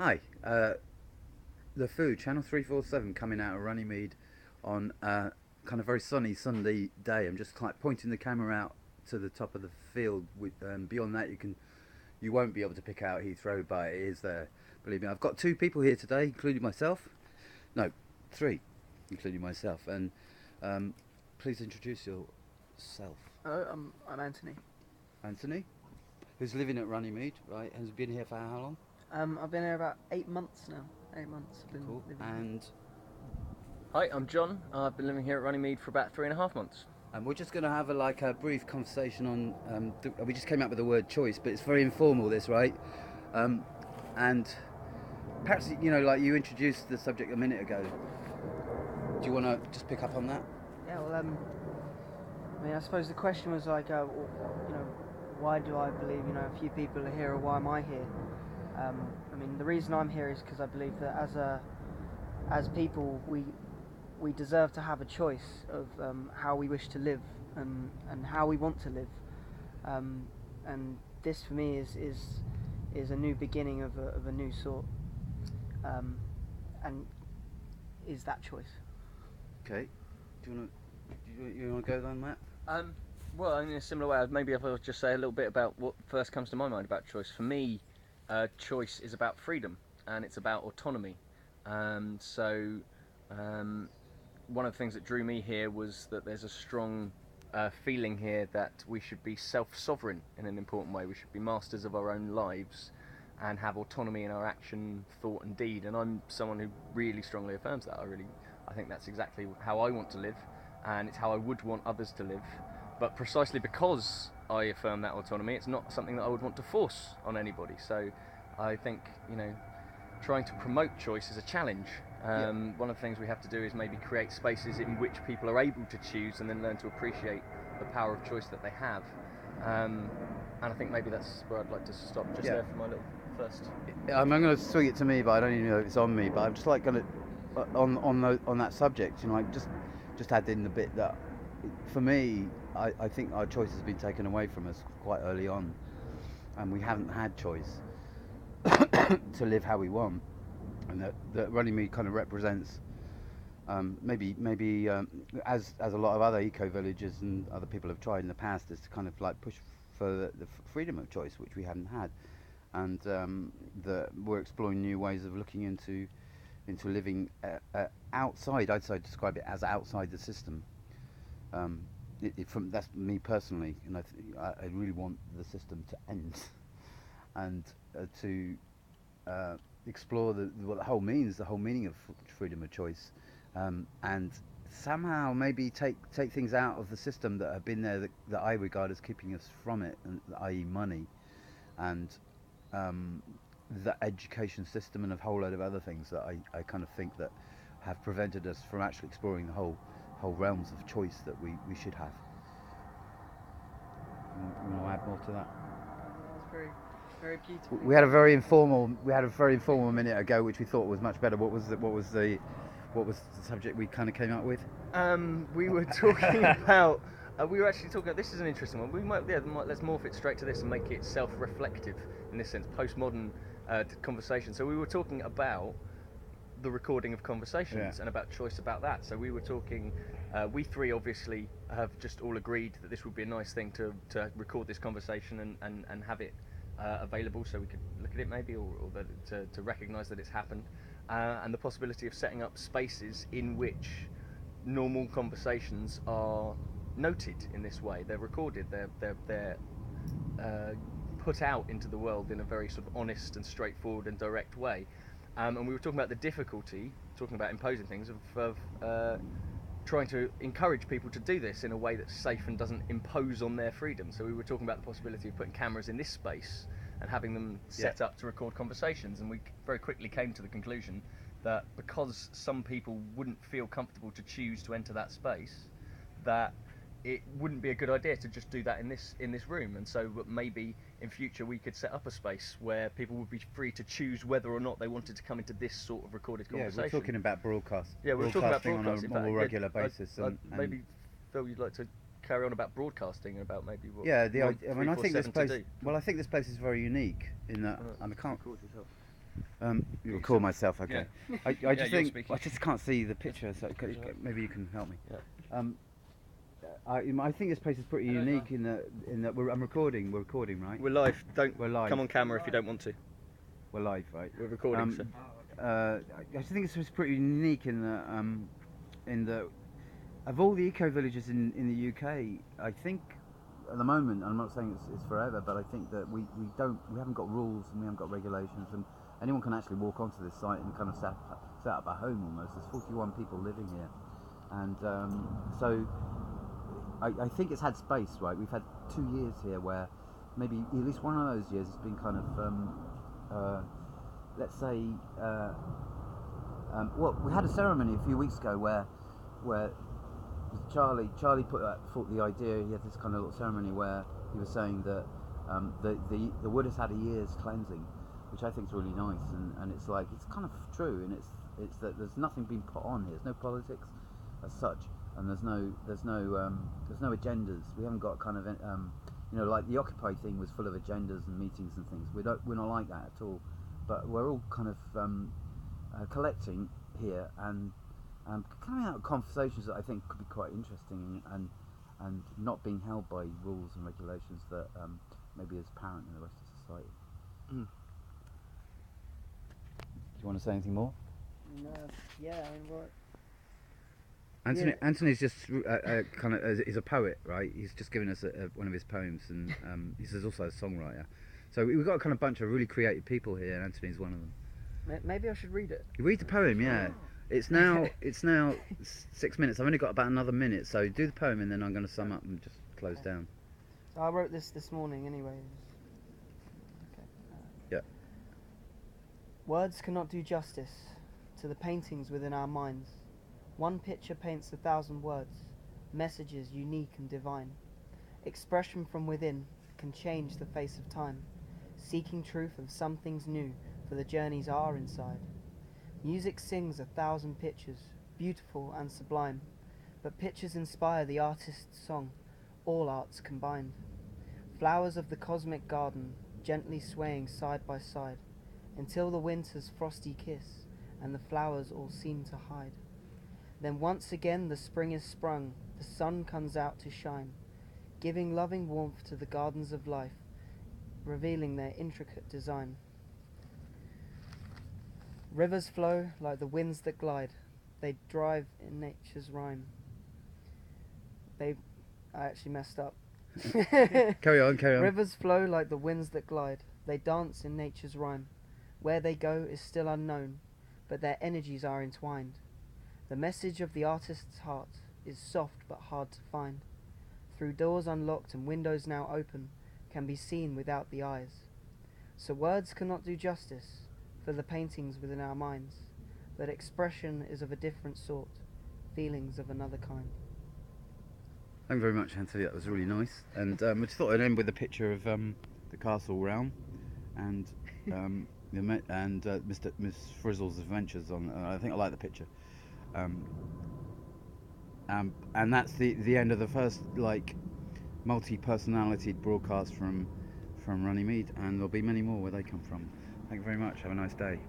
Hi, the Food Channel 347 coming out of Runnymede on kind of very sunny Sunday day. I'm just like pointing the camera out to the top of the field. Beyond that, you won't be able to pick out Heathrow, but it is there. Believe me, I've got two people here today, including myself. No, three, including myself. And please introduce yourself. Hello, I'm Anthony. Anthony, who's living at Runnymede, right? Has been here for how long? I've been here about 8 months now. 8 months. I've been Cool. living here. And Hi, I'm John. I've been living here at Runnymede for about 3.5 months. we're just going to have a brief conversation on. We just came up with the word choice, but it's very informal. This, right? And perhaps like you introduced the subject a minute ago. Do you want to just pick up on that? Yeah, well, I suppose the question was like, why do I believe, a few people are here, or why am I here? The reason I'm here is because I believe that as people, we deserve to have a choice of how we wish to live and how we want to live. And this for me is a new beginning of a new sort, and is that choice. Okay. Do you want to go then, Matt? Well, in a similar way, maybe if I'll just say a little bit about what first comes to my mind about choice. For me, choice is about freedom, and it's about autonomy. One of the things that drew me here was that there's a strong feeling here that we should be self-sovereign in an important way. We should be masters of our own lives and have autonomy in our action, thought and deed. And I'm someone who really strongly affirms that. I think that's exactly how I want to live, and it's how I would want others to live. But precisely because I affirm that autonomy, it's not something that I would want to force on anybody. So I think, trying to promote choice is a challenge. One of the things we have to do is maybe create spaces in which people are able to choose and then learn to appreciate the power of choice that they have. And I think maybe that's where I'd like to stop just there for my little first. I'm going to swing it to me, but I don't even know if it's on me. But I'm just like going to on that subject, just add in the bit that for me, I think our choice has been taken away from us quite early on, and we haven't had choice to live how we want, and that Runnymede kind of represents maybe as a lot of other eco villages and other people have tried in the past, is to kind of like push for the freedom of choice, which we hadn't had, and that we're exploring new ways of looking into living outside. I'd say describe it as outside the system. That's me personally, and I really want the system to end and to explore what the whole means, the whole meaning of freedom of choice, and somehow maybe take things out of the system that have been there that I regard as keeping us from it, i.e. money, and the education system, and a whole load of other things that I kind of think that have prevented us from actually exploring the whole realms of choice that we should have. You want to add more to that? It's very, very beautiful. We had a very informal minute ago, which we thought was much better. What was the subject we kind of came up with? We were talking about. We were actually talking. This is an interesting one. Let's morph it straight to this and make it self-reflective in this sense, postmodern conversation. So we were talking about the recording of conversations and about choice about that. So we were talking. We three obviously have just all agreed that this would be a nice thing to record this conversation and have it available, so we could look at it maybe, or to recognise that it's happened, and the possibility of setting up spaces in which normal conversations are noted in this way. They're recorded. They're put out into the world in a very sort of honest and straightforward and direct way. And we were talking about the difficulty, talking about imposing things, of trying to encourage people to do this in a way that's safe and doesn't impose on their freedom. So we were talking about the possibility of putting cameras in this space and having them set up to record conversations. And we very quickly came to the conclusion that because some people wouldn't feel comfortable to choose to enter that space, that it wouldn't be a good idea to just do that in this room. And so maybe in future we could set up a space where people would be free to choose whether or not they wanted to come into this sort of recorded conversation. Yeah, we're talking about broadcast. Yeah, we're talking about broadcasting on a more regular basis. And maybe Phil, you'd like to carry on about broadcasting and about maybe what. I think this place. Well, I think this place is very unique in that, and I can't. You record myself, okay. I Yeah, just you're think speaking. I just can't see the picture, so maybe you can help me. Yeah. I think this place is pretty unique in that we're recording, right? We're live. Don't We're live. come on camera if you don't want to. We're live, right? We're recording, so. I just think this was pretty unique in the of all the eco villages in the UK. I think at the moment, I'm not saying it's forever, but I think that we haven't got rules and we haven't got regulations, and anyone can actually walk onto this site and kind of set up a home almost. There's 41 people living here, and so I think it's had space, right? We've had 2 years here where maybe at least one of those years has been kind of let's say well, we had a ceremony a few weeks ago where Charlie put forth the idea. He had this kind of little ceremony where he was saying that the wood has had a year's cleansing, which I think is really nice, and it's like it's kind of true, and it's that there's nothing being put on here. There's no politics as such, and there's no agendas. We haven't got kind of like the Occupy thing was full of agendas and meetings and things. We're not like that at all, but we're all kind of collecting here and coming out of conversations that I think could be quite interesting and not being held by rules and regulations that maybe is apparent in the rest of society. Mm. Do you want to say anything more? No, yeah, I mean, what? Anthony's just kind of is a poet, right? He's just given us one of his poems, and he's also a songwriter. So we've got a kind of bunch of really creative people here, and Anthony's one of them. Maybe I should read it. You read the poem, yeah. It's now 6 minutes. I've only got about another minute, so do the poem, and then I'm going to sum up and just close down. So I wrote this morning, anyway. Okay. Yeah. Words cannot do justice to the paintings within our minds. One picture paints 1,000 words, messages unique and divine. Expression from within can change the face of time, seeking truth of some things new, for the journeys are inside. Music sings 1,000 pictures, beautiful and sublime, but pictures inspire the artist's song, all arts combined. Flowers of the cosmic garden, gently swaying side by side, until the winter's frosty kiss, and the flowers all seem to hide. Then once again the spring is sprung, the sun comes out to shine, giving loving warmth to the gardens of life, revealing their intricate design. Rivers flow like the winds that glide, they drive in nature's rhyme. I actually messed up. Carry on. Rivers flow like the winds that glide, they dance in nature's rhyme. Where they go is still unknown, but their energies are entwined. The message of the artist's heart is soft but hard to find. Through doors unlocked and windows now open, can be seen without the eyes. So words cannot do justice for the paintings within our minds, but expression is of a different sort, feelings of another kind. Thank you very much, Anthony. That was really nice. And I just thought I'd end with a picture of the castle realm and Miss Frizzle's adventures on. I think I like the picture. And that's the end of the first multi-personality broadcast from Runnymede, and there'll be many more where they come from. Thank you very much. Have a nice day.